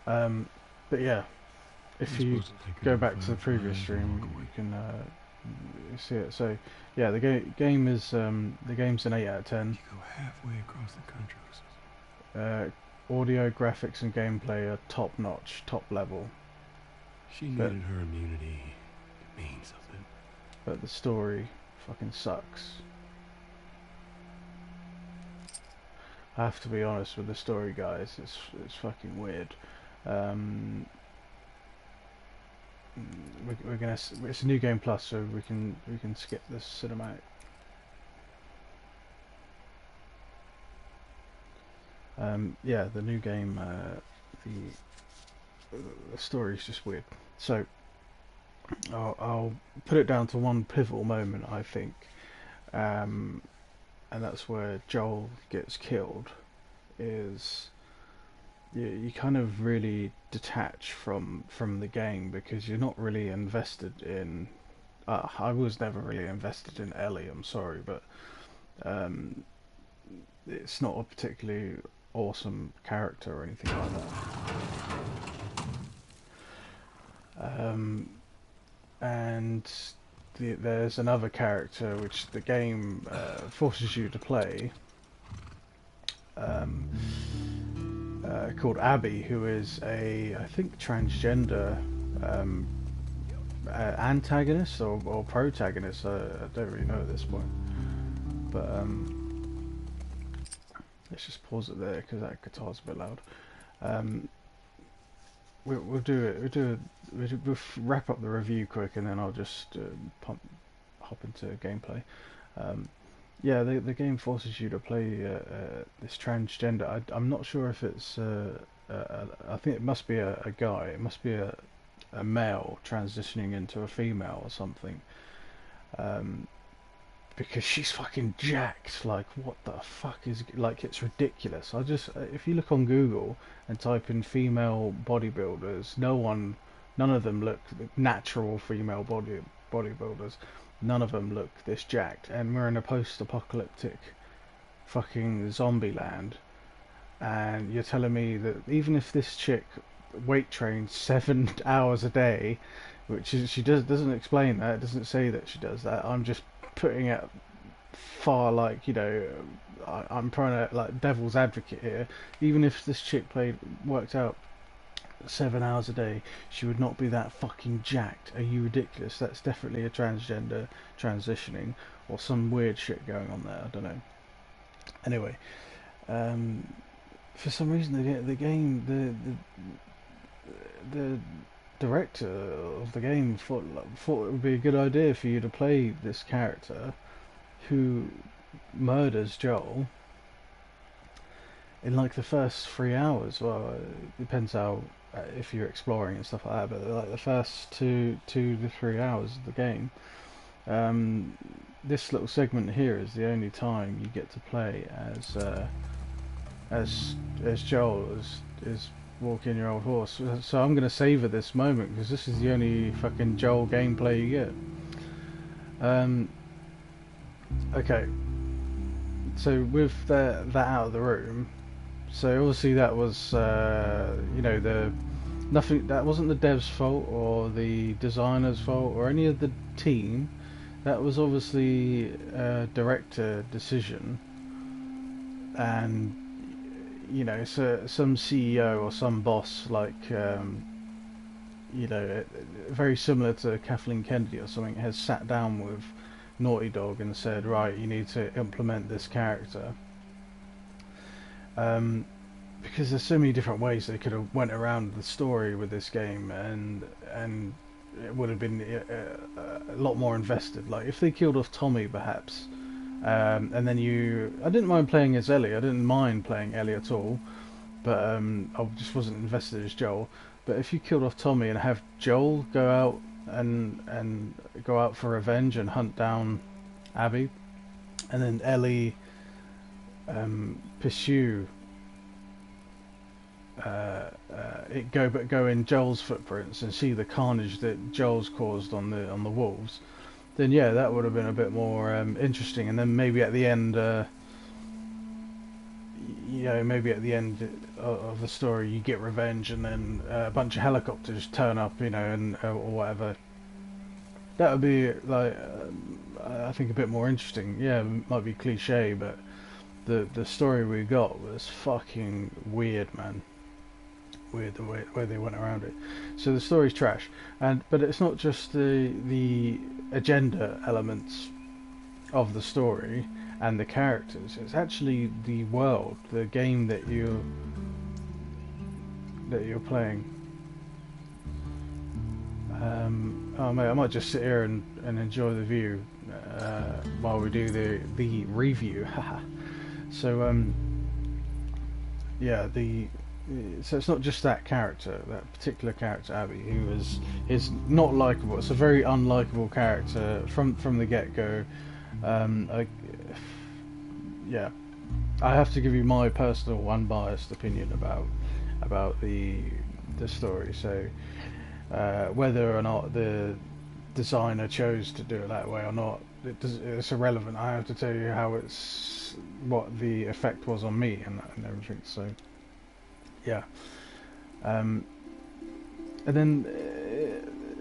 But yeah, if You're you supposed to take go enough back to the previous flags and stream, walk you away. can see it. So yeah, game is the game's an 8 out of 10. You go halfway across the country. Uh, Audio, graphics, and gameplay are top notch, top level. She But needed her immunity. It means something. the story fucking sucks. I have to be honest with the story, guys. It's fucking weird. Um, we're gonna. It's a new game plus, so we can skip this cinematic. Yeah, the new game. The story is just weird. So I'll put it down to one pivotal moment, I think, um, and that's where Joel gets killed. Is you kind of really detach from the game because you're not really invested in. I was never really invested in Ellie. I'm sorry, but um, it's not a particularly awesome character or anything like that. And there's another character which the game forces you to play, um, called Abby, who is I think transgender um, antagonist or protagonist. I don't really know at this point, but let's just pause it there because that guitar's a bit loud. Um, we'll do it. We'll wrap up the review quick, and then I'll just hop into gameplay. Um, yeah, the game forces you to play this transgender. I'm not sure if it's. I think it must be a guy. It must be a male transitioning into a female or something. Um, because she's fucking jacked. Like, what the fuck is like? It's ridiculous. I just if you look on Google and type in female bodybuilders, none of them look natural female bodybuilders. None of them look this jacked, and we're in a post-apocalyptic fucking zombie land. And you're telling me that even if this chick weight trains 7 hours a day, which is she doesn't explain that, doesn't say that she does that. I'm just putting it far like I'm trying to like devil's advocate here. Even if this chick worked out 7 hours a day, she would not be that fucking jacked. Are you ridiculous? That's definitely a transgender transitioning or some weird shit going on there. I don't know. Anyway, um, for some reason the game the director of the game thought it would be a good idea for you to play this character who murders Joel in like the first 3 hours. Well, it depends how if you're exploring and stuff like that. But like the first two to 3 hours of the game, um, this little segment here is the only time you get to play as as Joel is walking your old horse. So I'm gonna savor this moment because this is the only fucking Joel gameplay you get. Um, okay, so with that out of the room, so obviously that was the nothing. That wasn't the dev's fault or the designer's fault or any of the team. That was obviously a director decision, and so some CEO or some boss like very similar to Kathleen Kennedy or something has sat down with Naughty Dog and said, right, you need to implement this character. Um, because there's so many different ways they could have went around the story with this game, and it would have been a lot more invested. Like if they killed off Tommy, perhaps, and then I didn't mind playing as Ellie. I didn't mind playing Ellie at all, but I just wasn't invested as Joel. But if you killed off Tommy and have Joel go out and go out for revenge and hunt down Abby, and then Ellie pursue go in Joel's footprints and see the carnage that Joel's caused on the wolves, then yeah, that would have been a bit more interesting. And then maybe at the end, you know, maybe at the end of the story you get revenge, and then a bunch of helicopters turn up, you know, and or whatever. That would be like, I think, a bit more interesting. Yeah, it might be cliche, but the story we got was fucking weird, man. Weird the way they went around it. So the story's trash, but it's not just the agenda elements of the story and the characters. It's actually the world, the game that you're playing. Oh mate, I might just sit here and enjoy the view while we do the review. So yeah, so it's not just that character, that particular character Abby, who is not likable. It's a very unlikable character from the get go. Yeah, I have to give you my personal unbiased opinion about the story. So whether or not the designer chose to do it that way or not, it's irrelevant. I have to tell you what the effect was on me and everything. So yeah, and then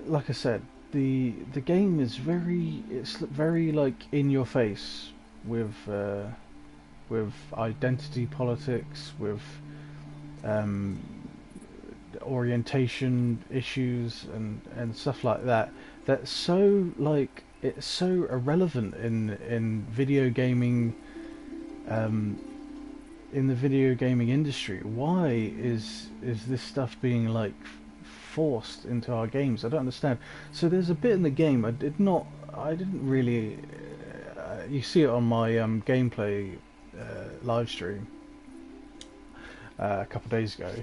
like I said, the game is very like in your face with identity politics, with orientation issues and stuff like that. That's so like, it's so irrelevant in video gaming, in the video gaming industry. Why is this stuff being like forced into our games? I don't understand. So there's a bit in the game I didn't really. You see it on my gameplay live stream a couple of days ago,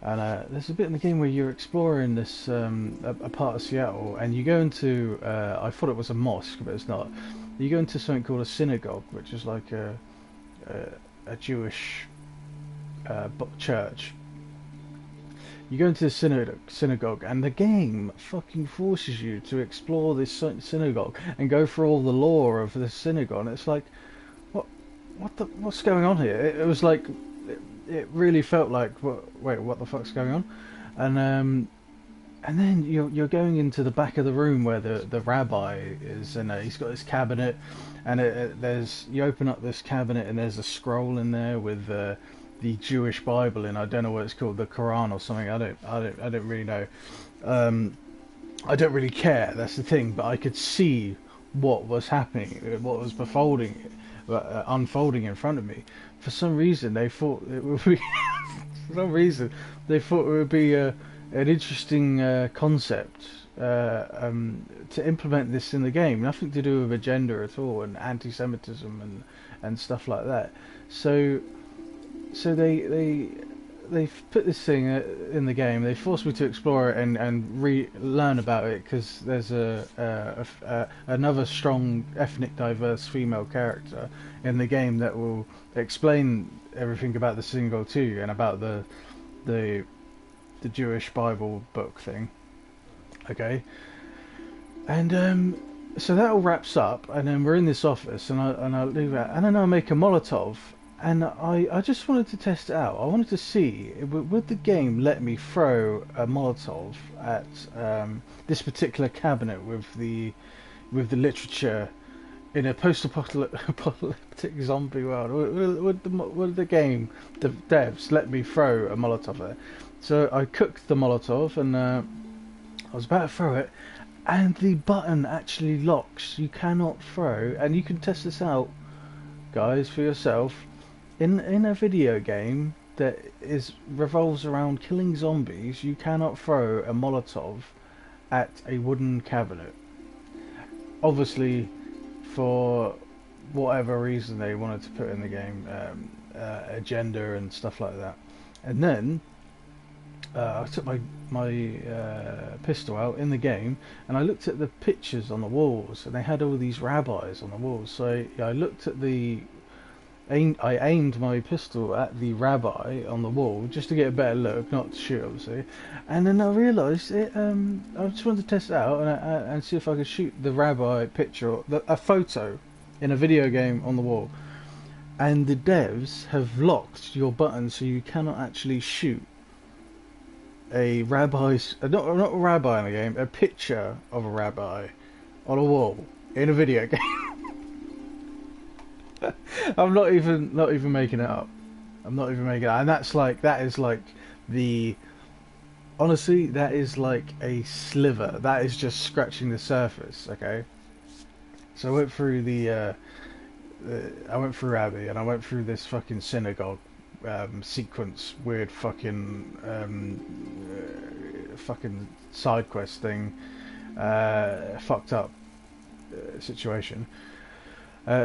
and there's a bit in the game where you're exploring this a part of Seattle, and you go into I thought it was a mosque, but it's not. You go into something called a synagogue, which is like a Jewish church. You go into the synagogue, and the game fucking forces you to explore this synagogue and go through all the lore of this synagogue. And it's like, what's going on here? It was like, it really felt like, wait, what the fuck's going on? And then you're going into the back of the room where the rabbi is, and he's got this cabinet, and you open up this cabinet, and there's a scroll in there with the Jewish Bible in. I don't know what it's called, the Quran or something. I don't really know. I don't really care. That's the thing. But I could see what was happening, what was unfolding in front of me. For some reason, they thought it would be. For some reason, they thought it would be an interesting concept to implement this in the game. Nothing to do with agenda at all, and anti-Semitism and stuff like that. So they put this thing in the game. They forced me to explore it and learn about it, because there's another strong ethnic diverse female character in the game that will explain everything about the synagogue to you, and about the Jewish Bible book thing. Okay, and so that all wraps up, and then we're in this office, and I leave that, and then I make a Molotov. And I just wanted to test it out. I wanted to see, would the game let me throw a Molotov at this particular cabinet with the literature in a post-apocalyptic zombie world? Would the game, the devs, let me throw a Molotov there? So I cooked the Molotov, and I was about to throw it, and the button actually locks. You cannot throw, and you can test this out, guys, for yourself. In a video game that revolves around killing zombies, you cannot throw a Molotov at a wooden cabinet. Obviously, for whatever reason they wanted to put in the game, agenda and stuff like that. And then I took my pistol out in the game, and I looked at the pictures on the walls, and they had all these rabbis on the walls. So I looked at I aimed my pistol at the rabbi on the wall just to get a better look, not to shoot, obviously. And then I realised it. I just wanted to test it out and see if I could shoot the rabbi picture, a photo, in a video game on the wall. and the devs have locked your button so you cannot actually shoot a rabbi's not a rabbi in the game, a picture of a rabbi on a wall in a video game. I'm not even making it up. I'm not even making it up. And that is like the honestly, that is like a sliver. That is just scratching the surface. Okay, so I went through Abbey and I went through this fucking synagogue sequence, weird fucking side quest thing, fucked up situation.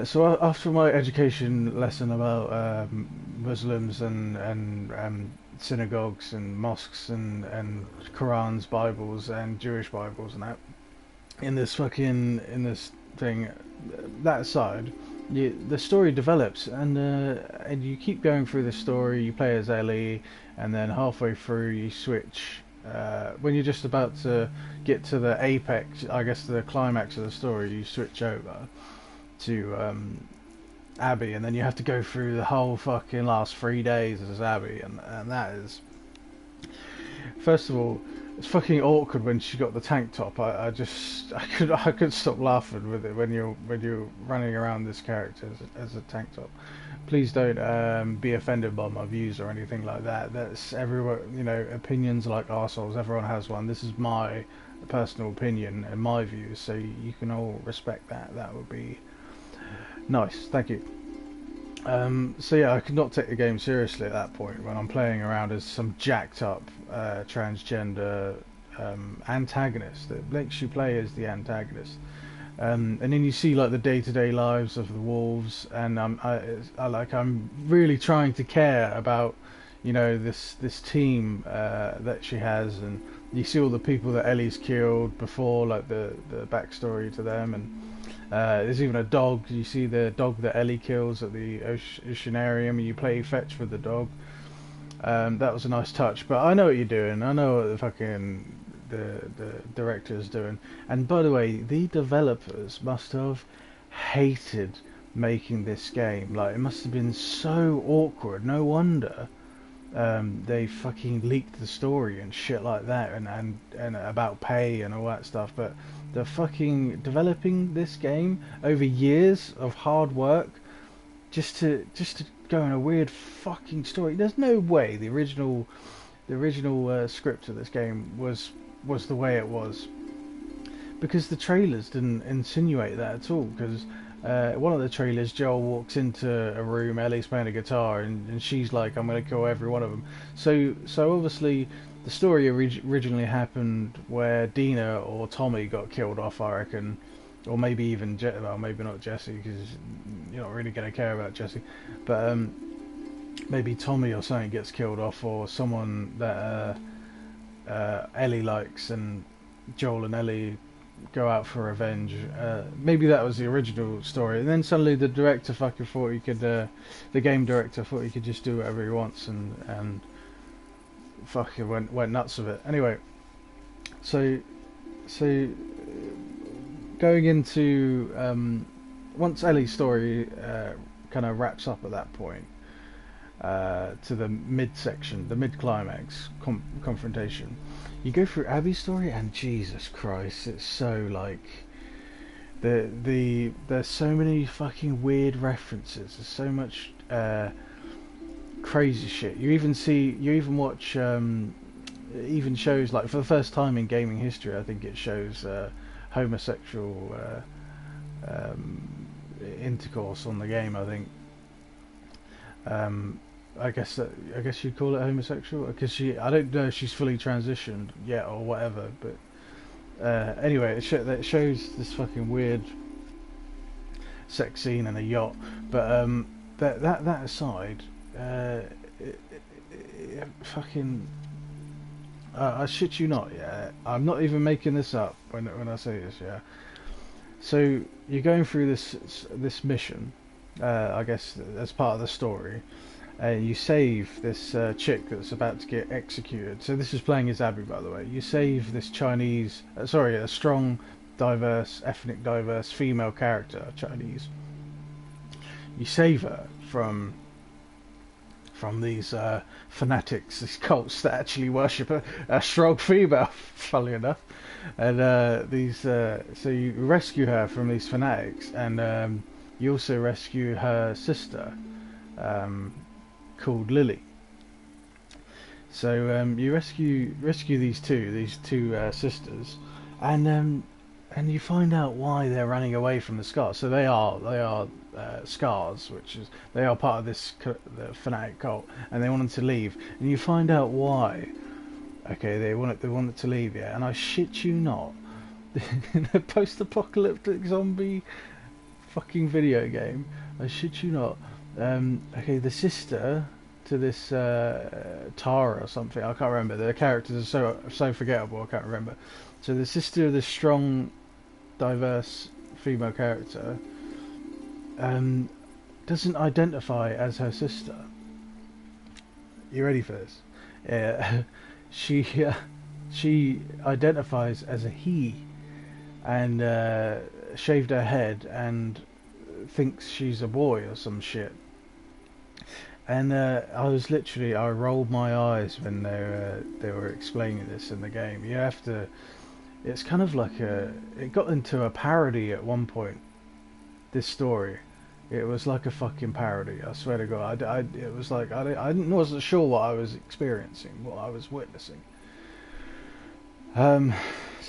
So after my education lesson about Muslims and synagogues and mosques and Qurans, Bibles and Jewish Bibles and that, in this thing, that aside, the story develops and you keep going through the story. You play as Ellie, and then halfway through you switch. When you're just about to get to the apex, I guess the climax of the story, you switch over to Abby, and then you have to go through the whole fucking last 3 days as Abby, and that is, first of all, it's fucking awkward when she got the tank top. I couldn't stop laughing with it when you're running around this character as a tank top. Please don't be offended by my views or anything like that. That's everyone, opinions like arseholes. Everyone has one. This is my personal opinion and my views, so you can all respect that. That would be nice. Thank you. So yeah, I could not take the game seriously at that point when I'm playing around as some jacked up transgender antagonist that makes you play as the antagonist. And then you see like the day-to-day lives of the wolves, and I'm really trying to care about this team that she has, and you see all the people that Ellie's killed before, like the backstory to them, and there's even a dog. You see the dog that Ellie kills at the oceanarium, and you play fetch with the dog. That was a nice touch, but I know what you're doing. I know what the director is doing. And by the way, the developers must have hated making this game. Like, it must have been so awkward. No wonder they fucking leaked the story and shit like that, and about pay and all that stuff. But the fucking developing this game over years of hard work just to go in a weird fucking story. There's no way the original script of this game was the way it was, because the trailers didn't insinuate that at all. Because one of the trailers, Joel walks into a room, Ellie's playing a guitar, and she's like, "I'm gonna kill every one of them." So obviously the story originally happened where Dina or Tommy got killed off, I reckon, or maybe even well, maybe not Jesse, because you're not really gonna care about Jesse, but maybe Tommy or something gets killed off, or someone that Ellie likes, and Joel and Ellie go out for revenge. Maybe that was the original story, and then suddenly the director fucking thought he could, the game director thought he could just do whatever he wants, and fucking went nuts with it. Anyway, so going into once Ellie's story kind of wraps up at that point, to the midsection, the mid-climax confrontation, you go through Abby's story, and Jesus Christ, it's so like there's so many fucking weird references. There's so much crazy shit. You even watch even shows like, for the first time in gaming history, I think it shows homosexual intercourse on the game. I think. I guess you'd call it homosexual, because I don't know if she's fully transitioned yet or whatever, but anyway, it shows this fucking weird sex scene in a yacht. But that aside, fucking, I shit you not, yeah, I'm not even making this up when I say this, yeah. So you're going through this mission, I guess as part of the story. You save this chick that's about to get executed. So this is playing as Abby, by the way. You save this Chinese, a strong, ethnic diverse female character, Chinese. you save her from these fanatics, these cults that actually worship a strong female, funnily enough. And so you rescue her from these fanatics, and you also rescue her sister, called Lily. So you rescue these two sisters, and you find out why they're running away from the Scars. So they are Scars, which is they are part of the fanatic cult, and they wanted to leave. And you find out why. Okay, they wanted to leave, yeah. And I shit you not, in a post-apocalyptic zombie fucking video game, I shit you not. Okay, the sister to this Tara or something, I can't remember. The characters are so forgettable, I can't remember. So the sister of this strong, diverse female character doesn't identify as her sister. You ready for this? Yeah. She identifies as a he, and shaved her head and thinks she's a boy or some shit. And I rolled my eyes when they were explaining this in the game. You have to. It's kind of like it got into a parody at one point. This story, it was like a fucking parody. I swear to God, it was like I wasn't sure what I was experiencing, what I was witnessing. So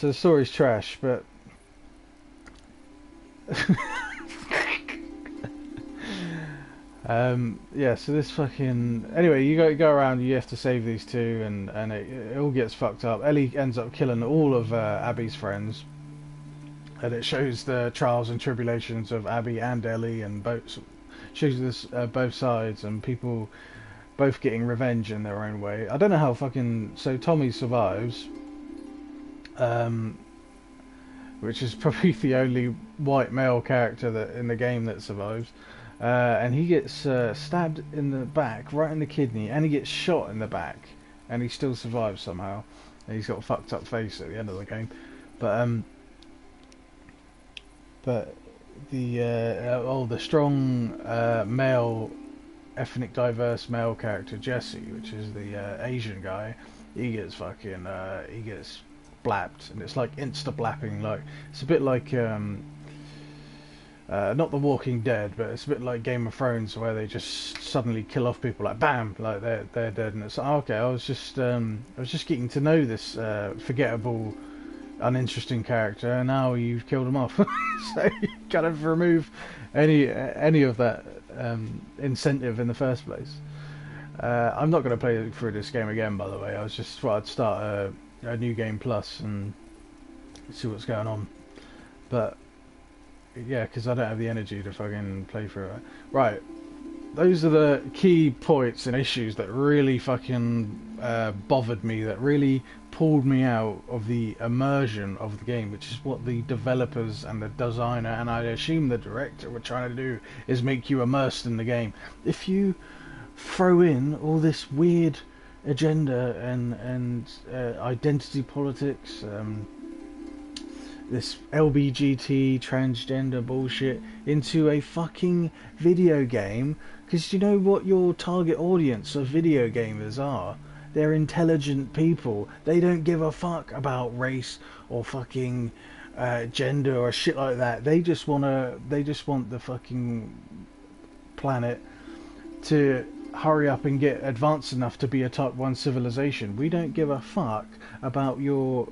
the story's trash, but yeah. So this fucking anyway, you go around. You have to save these two, and it all gets fucked up. Ellie ends up killing all of Abby's friends. And it shows the trials and tribulations of Abby and Ellie, and shows this both sides, and people both getting revenge in their own way. I don't know how so Tommy survives, which is probably the only white male character that in the game that survives, and he gets stabbed in the back, right in the kidney, and he gets shot in the back, and he still survives somehow. And he's got a fucked up face at the end of the game, but the strong male, ethnic diverse male character Jesse, which is the Asian guy, he gets blapped, and it's like insta blapping. Like it's a bit like not The Walking Dead, but it's a bit like Game of Thrones, where they just suddenly kill off people like bam, like they're dead, and it's like, okay. I was just getting to know this forgettable, uninteresting character, and now you've killed him off. So you kind of remove any of that incentive in the first place. I'm not going to play through this game again, by the way. I was just thought I'd start a new game plus and see what's going on, but yeah, because I don't have the energy to fucking play through it. Right, those are the key points and issues that really fucking bothered me, that really pulled me out of the immersion of the game, which is what the developers and the designer, and I assume the director, were trying to do, is make you immersed in the game. If you throw in all this weird agenda and identity politics, this LBGT transgender bullshit into a fucking video game, because you know what your target audience of video gamers are? They're intelligent people. They don't give a fuck about race or fucking gender or shit like that. They just want the fucking planet to hurry up and get advanced enough to be a type 1 civilization. We don't give a fuck about your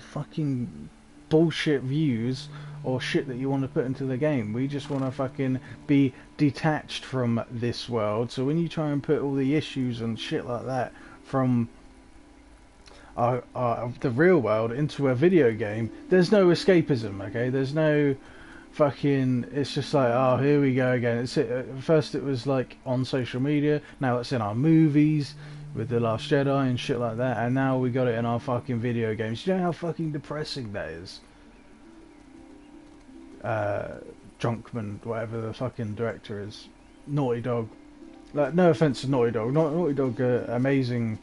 fucking bullshit views or shit that you want to put into the game. We just want to fucking be detached from this world. So when you try and put all the issues and shit like that from the real world into a video game, there's no escapism, okay? There's no fucking, it's just like, oh, here we go again. First it was like on social media, now it's in our movies with The Last Jedi and shit like that, and now we got it in our fucking video games. You know how fucking depressing that is? Drunkman, whatever the fucking director is, Naughty Dog. Like, no offense to Naughty Dog. Naughty Dog, amazing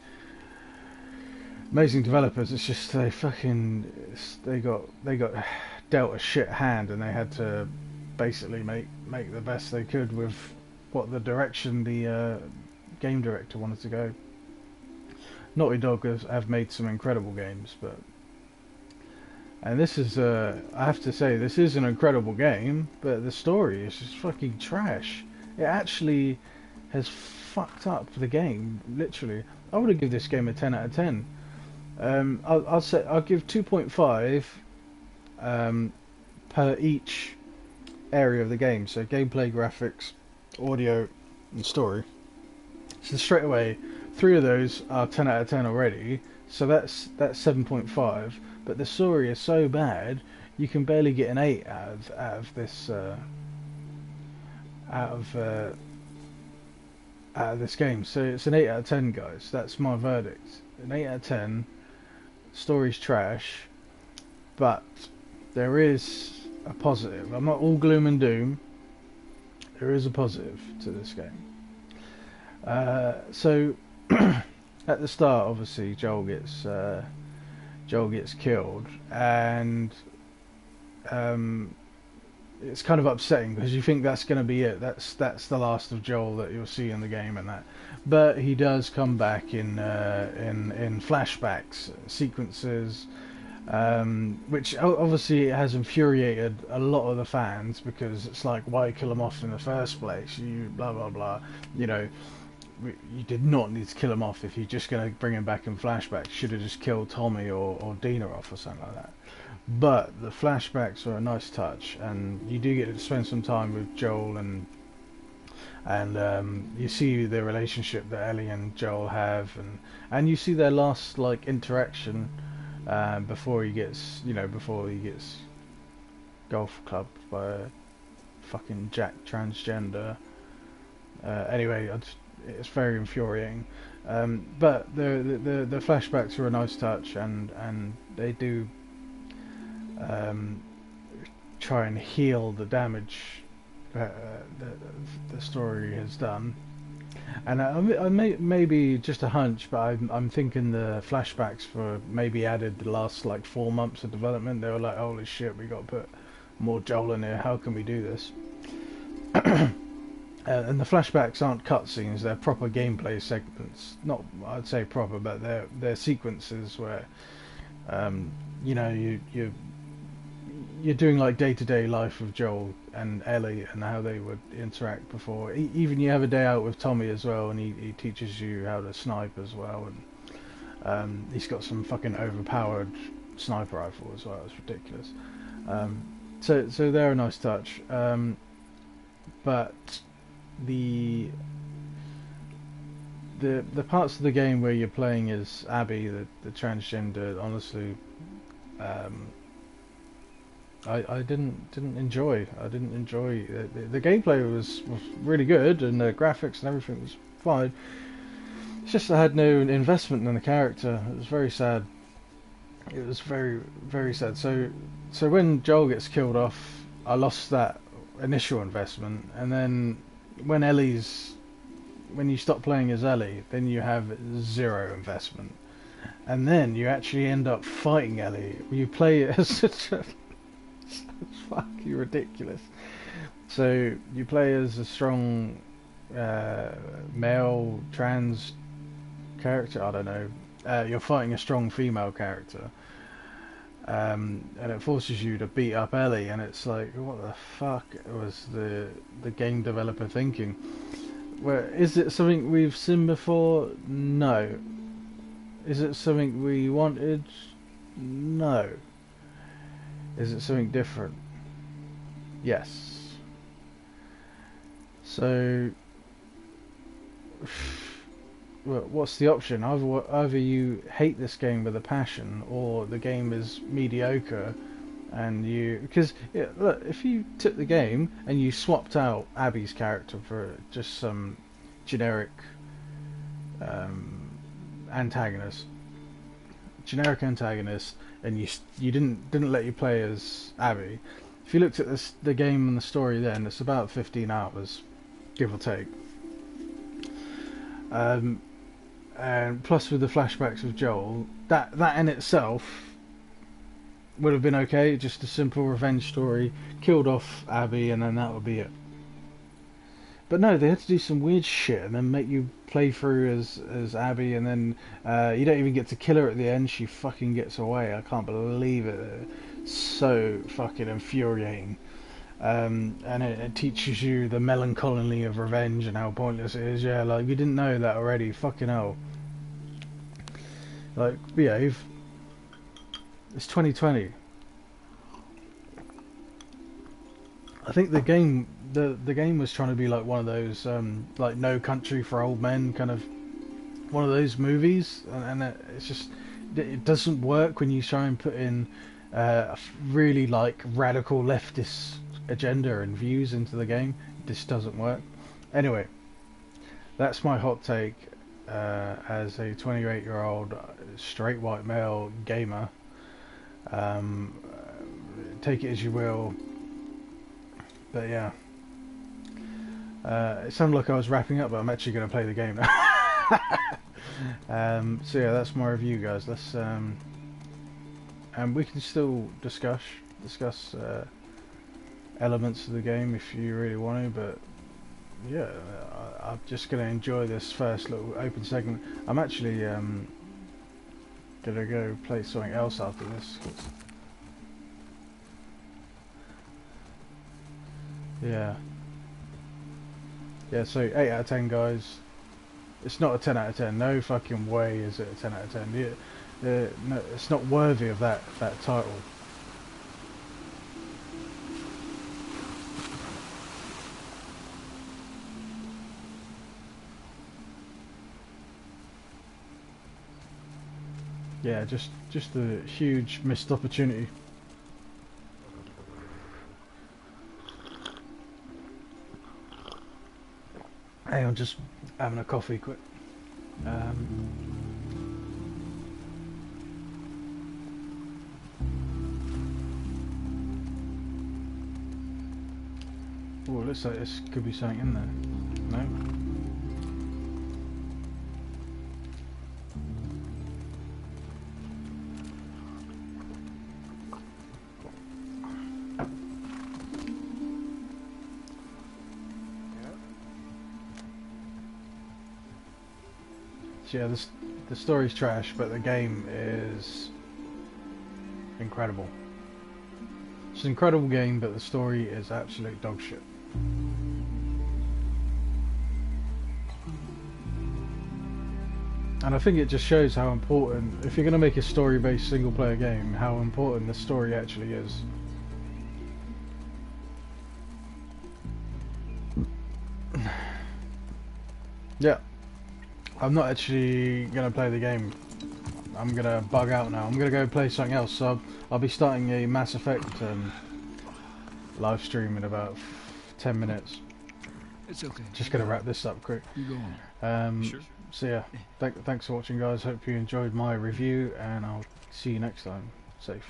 developers. It's just they got dealt a shit hand, and they had to basically make the best they could with what the direction the game director wanted to go. Naughty Dog have made some incredible games, but and this is I have to say this is an incredible game, but the story is just fucking trash. It actually has fucked up the game, literally. I would give this game a 10 out of 10. I'll give 2.5 per each area of the game. So gameplay, graphics, audio, and story. So straight away, 3 of those are 10 out of 10 already. So that's 7.5. But the story is so bad, you can barely get an 8 out of this out of this game. So it's an 8 out of 10, guys. That's my verdict. An 8 out of 10. Story's trash, but there is a positive. I'm not all gloom and doom. There is a positive to this game. So at the start, obviously, Joel gets killed, and it's kind of upsetting because you think that's going to be it. That's the last of Joel that you'll see in the game, and that. But he does come back in flashbacks sequences, which obviously has infuriated a lot of the fans because it's like, why kill him off in the first place? You blah blah blah. You know, you did not need to kill him off if you're just going to bring him back in flashbacks. Should have just killed Tommy or Dina off or something like that. But the flashbacks are a nice touch, and you do get to spend some time with Joel, and you see the relationship that Ellie and Joel have, and you see their last like interaction before he gets golf clubbed by a fucking jack transgender. Anyway, it's very infuriating. But the flashbacks are a nice touch, and they do try and heal the damage the story has done. And I maybe just a hunch, but I'm thinking the flashbacks for maybe added the last like 4 months of development. They were like, holy shit, we got to put more Joel in here. How can we do this? And the flashbacks aren't cutscenes; they're proper gameplay segments. Not, I'd say proper, but they're sequences where, you're doing like day-to-day life with Joel and Ellie and how they would interact before. Even you have a day out with Tommy as well, and he teaches you how to snipe as well. And he's got some fucking overpowered sniper rifle as well. It's ridiculous. So they're a nice touch. But the parts of the game where you're playing as Abby, the transgender, honestly, I didn't enjoy. The gameplay was really good, and the graphics and everything was fine. It's just I had no investment in the character. It was very sad. It was very, very sad. So when Joel gets killed off, I lost that initial investment, and then when you stop playing as Ellie, then you have 0 investment, and then you actually end up fighting Ellie. You play it as such a it's fucking ridiculous. So you play as a strong male trans character. I don't know. You're fighting a strong female character, and it forces you to beat up Ellie. And it's like, what the fuck was the game developer thinking? Well, is it something we've seen before? No. Is it something we wanted? No. Is it something different? Yes. So, well, what's the option? Either you hate this game with a passion, or the game is mediocre, and because look, if you took the game and you swapped out Abby's character for just some generic antagonist, and you didn't let you play as Abby. If you looked at the game and the story, then it's about 15 hours, give or take. And plus with the flashbacks of Joel, that in itself would have been okay. Just a simple revenge story, killed off Abby, and then that would be it. But no, they had to do some weird shit and then make you play through as Abby, and then you don't even get to kill her at the end. She fucking gets away. I can't believe it. So fucking infuriating. And it teaches you the melancholy of revenge and how pointless it is. Yeah, like, you didn't know that already. Fucking hell. Like, behave. It's 2020. I think the game was trying to be like one of those like No Country for Old Men, kind of one of those movies, and it's just, it doesn't work when you try and put in really like radical leftist agenda and views into the game. It just doesn't work. Anyway, that's my hot take as a 28-year-old straight white male gamer. Take it as you will. But yeah, it sounded like I was wrapping up, but I'm actually going to play the game now. So yeah, that's my review, guys. Let's and we can still discuss elements of the game if you really want to. But yeah, I'm just going to enjoy this first little open segment. I'm actually going to go play something else after this. Yeah. Yeah, so 8 out of 10, guys. It's not a 10 out of 10. No fucking way is it a 10 out of 10. No, it's not worthy of that title. Yeah, just a huge missed opportunity. Hey, I'm just having a coffee quick. Oh, looks like this could be something in there. No? Yeah, the story's trash, but the game is incredible. It's an incredible game, but the story is absolute dog shit. And I think it just shows how important, if you're going to make a story-based single-player game, how important the story actually is. Yeah. I'm not actually going to play the game. I'm going to bug out now. I'm going to go play something else. So I'll be starting a Mass Effect live stream in about 10 minutes. It's okay. Just going to wrap this up quick. You go on. Sure. So yeah, thanks for watching, guys. Hope you enjoyed my review, and I'll see you next time. Safe.